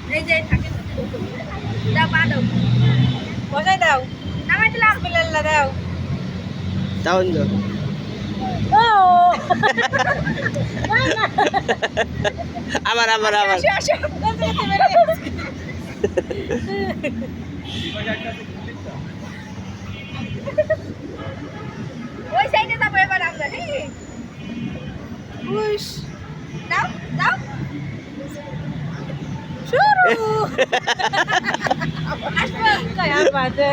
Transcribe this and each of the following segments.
এই যে থাকে দাও পা দাও বসাই দাও নামাই দিলাম বিল্লাহ দাও দাও ও আবার আসো আসো ওই সাইডে যাবো এবার আমরা হ্যাঁ উশ দাও দাও শুরু আসো কই আর বাজে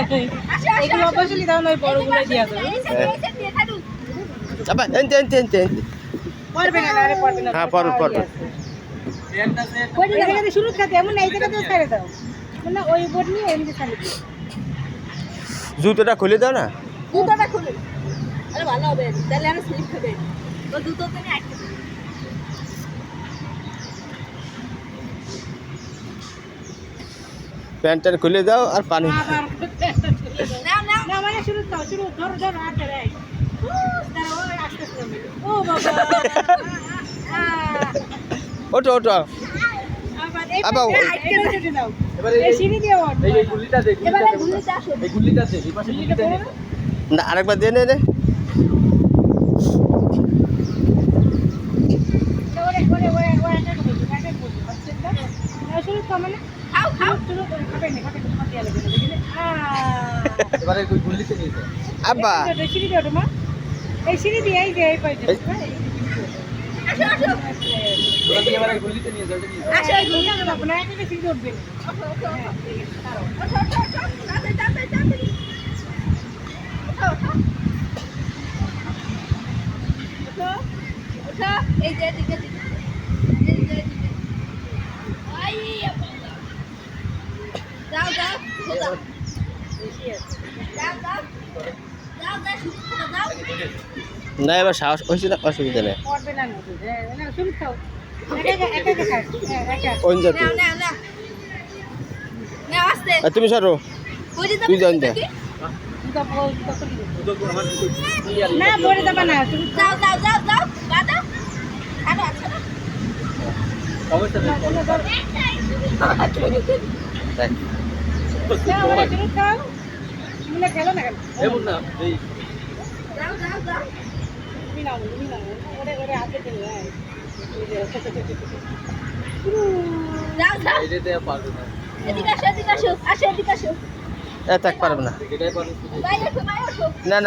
আসো এগুলো অবশ্যই দাও নয় বড়গুলো দিয়া দাও এই সাইডে দিয়ে খাদু চাপা এনতে পড়বে না আরে পড়বে না হ্যাঁ পড় ওই জায়গাতে শুরু করতে এমন এই জায়গাতে ছেড়ে দাও মানে ওই বোর্ড নিয়ে এমনি ছেড়ে দাও জুতোটা খুলে দাও না জুতোটা খুলে আরে ভালো হবে তাহলে আর স্লিপ খাবে তো জুতোতে নিয়ে আটকে প্যান্টটা খুলে দাও আর পানি নাও নাও না মানে শুরু দাও শুরু ধরো ধরো আর ধরে ও বাবা ওঠো আবার এই সিঁড়ি দিয়ে ওঠ এই গুলিটা দে এবারে গুলিটা আসো এই গুলিটা দে এই পাশে গুলিটা দে না আরেকবার দে নে ওরে একটা শুরু তো মানে খাও শুরু খাবে না খাবে দিয়ে লাগে বুঝলে এবারে গুলিতে নিয়ে যাও আব্বা সিঁড়ি দিয়ে ওঠো মা এই সিঁড়ি দিয়ে এই যে এই পাইতে আসো আসো ওরা দিয়ে এবারে গুলিতে নিয়ে যাও আসো এই গুলিটা যাবো না একটা সিঁড়ি উঠবে এই যে দিকে যাও যাও যাও না এবার সাহস হয়েছে না অসুবিধা নেই পড়বে না না শুরু খাও একা খাও একা কোন জাতি না না না আস্তে আর তুমি সরো তুই জান যা না পড়ে যাবে না তুমি যাও দাদা আরো আচ্ছা অবশ্যই দেখ শুরু খাও তুমি খেলো না কেন এমন না এই যাও তুমি নাও ওরে হাতে দিন যাও এটাতে পারবে না এদিকে আসো থাক পারবে না এটাই পারবে বাইরে আসো না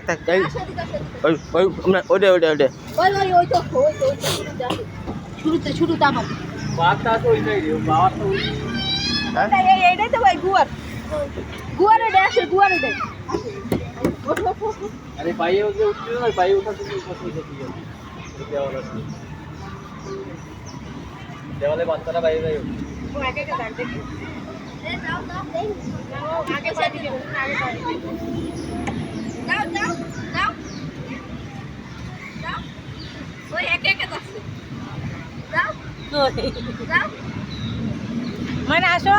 থাক এই আসো এদিকে ওই ওই তো শুরুতে আমার বাতটা তো ওই সাইডে বাবাটা ওই এইটাই তো ভাই গুয়ারে দেয় আরে পায়ে ওকে উঠছিল না পায়ে ওঠা তুমি কষ্ট হচ্ছে দেওয়ালে বাচ্চাটা বাইরে যায় ও একা দাগ দেখি যাও আগে পাড়ি দেব যাও ওই একা যাচ্ছে যাও মানে আসো